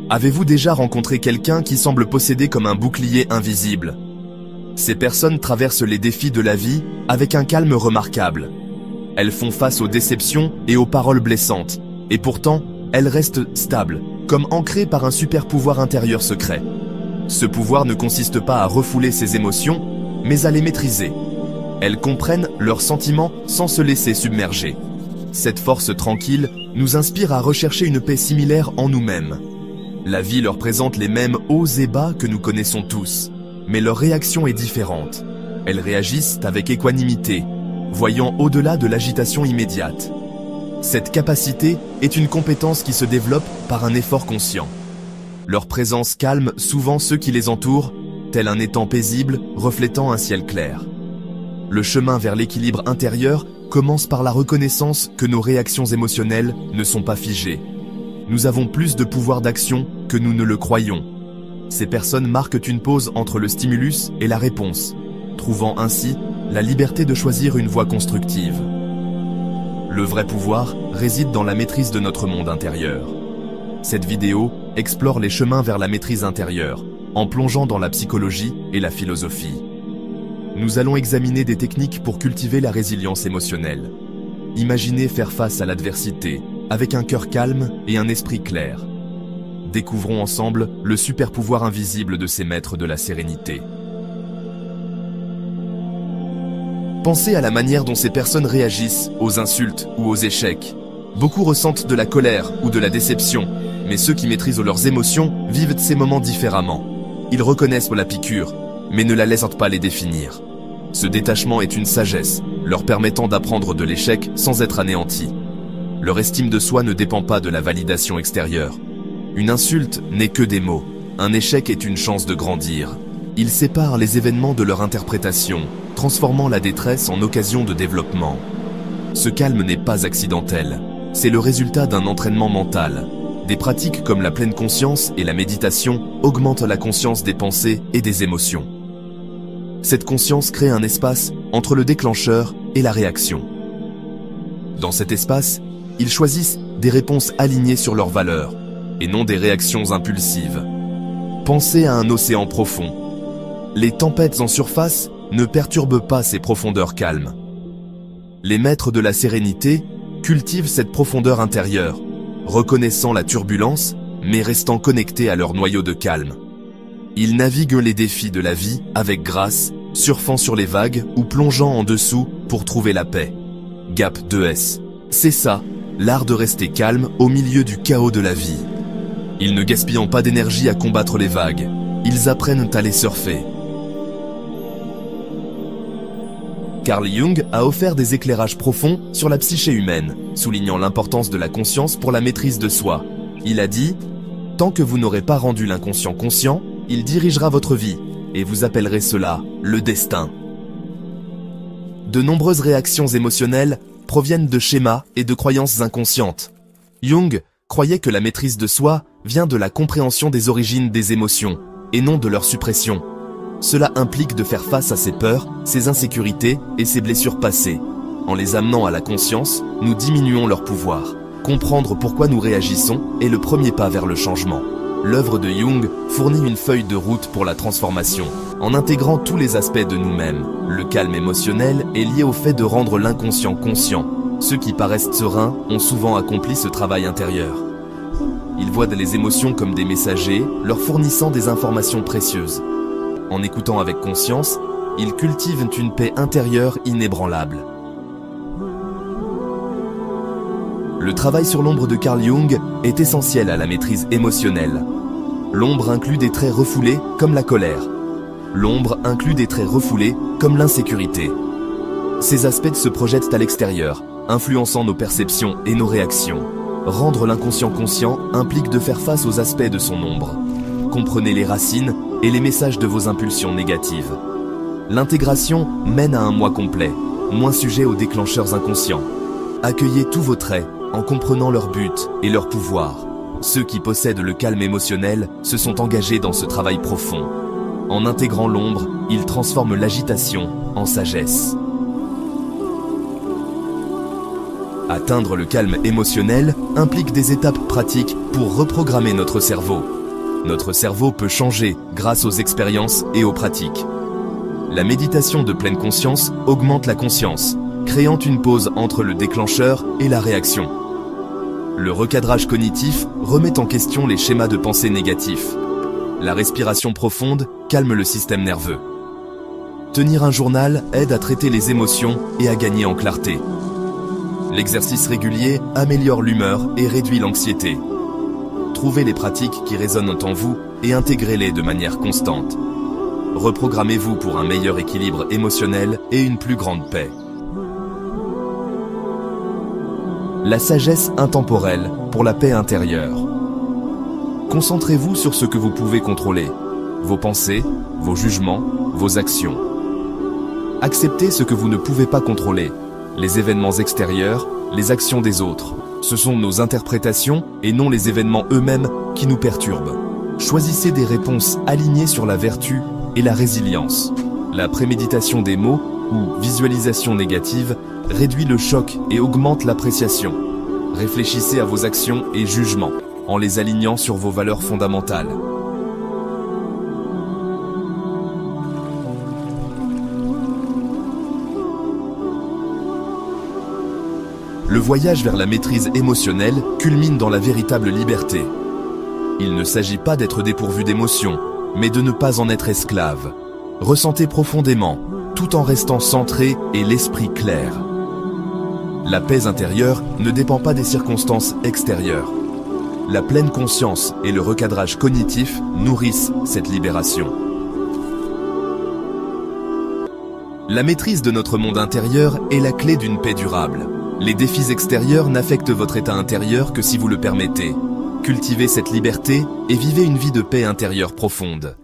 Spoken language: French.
Avez-vous déjà rencontré quelqu'un qui semble posséder comme un bouclier invisible? Ces personnes traversent les défis de la vie avec un calme remarquable. Elles font face aux déceptions et aux paroles blessantes, et pourtant, elles restent stables, comme ancrées par un super pouvoir intérieur secret. Ce pouvoir ne consiste pas à refouler ses émotions, mais à les maîtriser. Elles comprennent leurs sentiments sans se laisser submerger. Cette force tranquille nous inspire à rechercher une paix similaire en nous-mêmes. La vie leur présente les mêmes hauts et bas que nous connaissons tous, mais leur réaction est différente. Elles réagissent avec équanimité, voyant au-delà de l'agitation immédiate. Cette capacité est une compétence qui se développe par un effort conscient. Leur présence calme souvent ceux qui les entourent, tel un étang paisible reflétant un ciel clair. Le chemin vers l'équilibre intérieur commence par la reconnaissance que nos réactions émotionnelles ne sont pas figées. Nous avons plus de pouvoir d'action que nous ne le croyons. Ces personnes marquent une pause entre le stimulus et la réponse, trouvant ainsi la liberté de choisir une voie constructive. Le vrai pouvoir réside dans la maîtrise de notre monde intérieur. Cette vidéo explore les chemins vers la maîtrise intérieure, en plongeant dans la psychologie et la philosophie. Nous allons examiner des techniques pour cultiver la résilience émotionnelle. Imaginez faire face à l'adversité, avec un cœur calme et un esprit clair. Découvrons ensemble le super pouvoir invisible de ces maîtres de la sérénité. Pensez à la manière dont ces personnes réagissent aux insultes ou aux échecs. Beaucoup ressentent de la colère ou de la déception, mais ceux qui maîtrisent leurs émotions vivent ces moments différemment. Ils reconnaissent la piqûre, mais ne la laissent pas les définir. Ce détachement est une sagesse, leur permettant d'apprendre de l'échec sans être anéantis. Leur estime de soi ne dépend pas de la validation extérieure. Une insulte n'est que des mots. Un échec est une chance de grandir. Ils séparent les événements de leur interprétation, transformant la détresse en occasion de développement. Ce calme n'est pas accidentel. C'est le résultat d'un entraînement mental. Des pratiques comme la pleine conscience et la méditation augmentent la conscience des pensées et des émotions. Cette conscience crée un espace entre le déclencheur et la réaction. Dans cet espace, ils choisissent des réponses alignées sur leurs valeurs, et non des réactions impulsives. Pensez à un océan profond. Les tempêtes en surface ne perturbent pas ces profondeurs calmes. Les maîtres de la sérénité cultivent cette profondeur intérieure, reconnaissant la turbulence, mais restant connectés à leur noyau de calme. Ils naviguent les défis de la vie avec grâce, surfant sur les vagues ou plongeant en dessous pour trouver la paix. Gap 2S. C'est ça, l'art de rester calme au milieu du chaos de la vie. Ils ne gaspillent pas d'énergie à combattre les vagues, ils apprennent à les surfer. Carl Jung a offert des éclairages profonds sur la psyché humaine, soulignant l'importance de la conscience pour la maîtrise de soi. Il a dit « Tant que vous n'aurez pas rendu l'inconscient conscient, il dirigera votre vie, et vous appellerez cela le destin. » De nombreuses réactions émotionnelles proviennent de schémas et de croyances inconscientes. Jung croyait que la maîtrise de soi vient de la compréhension des origines des émotions, et non de leur suppression. Cela implique de faire face à ses peurs, ses insécurités et ses blessures passées. En les amenant à la conscience, nous diminuons leur pouvoir. Comprendre pourquoi nous réagissons est le premier pas vers le changement. L'œuvre de Jung fournit une feuille de route pour la transformation, en intégrant tous les aspects de nous-mêmes. Le calme émotionnel est lié au fait de rendre l'inconscient conscient. Ceux qui paraissent sereins ont souvent accompli ce travail intérieur. Ils voient les émotions comme des messagers, leur fournissant des informations précieuses. En écoutant avec conscience, ils cultivent une paix intérieure inébranlable. Le travail sur l'ombre de Carl Jung est essentiel à la maîtrise émotionnelle. L'ombre inclut des traits refoulés comme la colère. L'ombre inclut des traits refoulés comme l'insécurité. Ces aspects se projettent à l'extérieur, influençant nos perceptions et nos réactions. Rendre l'inconscient conscient implique de faire face aux aspects de son ombre. Comprenez les racines et les messages de vos impulsions négatives. L'intégration mène à un moi complet, moins sujet aux déclencheurs inconscients. Accueillez tous vos traits en comprenant leur but et leur pouvoir. Ceux qui possèdent le calme émotionnel se sont engagés dans ce travail profond. En intégrant l'ombre, ils transforment l'agitation en sagesse. Atteindre le calme émotionnel implique des étapes pratiques pour reprogrammer notre cerveau. Notre cerveau peut changer grâce aux expériences et aux pratiques. La méditation de pleine conscience augmente la conscience, créant une pause entre le déclencheur et la réaction. Le recadrage cognitif remet en question les schémas de pensée négatifs. La respiration profonde calme le système nerveux. Tenir un journal aide à traiter les émotions et à gagner en clarté. L'exercice régulier améliore l'humeur et réduit l'anxiété. Trouvez les pratiques qui résonnent en vous et intégrez-les de manière constante. Reprogrammez-vous pour un meilleur équilibre émotionnel et une plus grande paix. La sagesse intemporelle pour la paix intérieure. Concentrez-vous sur ce que vous pouvez contrôler, vos pensées, vos jugements, vos actions. Acceptez ce que vous ne pouvez pas contrôler, les événements extérieurs, les actions des autres. Ce sont nos interprétations et non les événements eux-mêmes qui nous perturbent. Choisissez des réponses alignées sur la vertu et la résilience. La préméditation des mots ou visualisation négative réduit le choc et augmente l'appréciation. Réfléchissez à vos actions et jugements en les alignant sur vos valeurs fondamentales. Le voyage vers la maîtrise émotionnelle culmine dans la véritable liberté. Il ne s'agit pas d'être dépourvu d'émotions, mais de ne pas en être esclave. Ressentez profondément, tout en restant centré et l'esprit clair. La paix intérieure ne dépend pas des circonstances extérieures. La pleine conscience et le recadrage cognitif nourrissent cette libération. La maîtrise de notre monde intérieur est la clé d'une paix durable. Les défis extérieurs n'affectent votre état intérieur que si vous le permettez. Cultivez cette liberté et vivez une vie de paix intérieure profonde.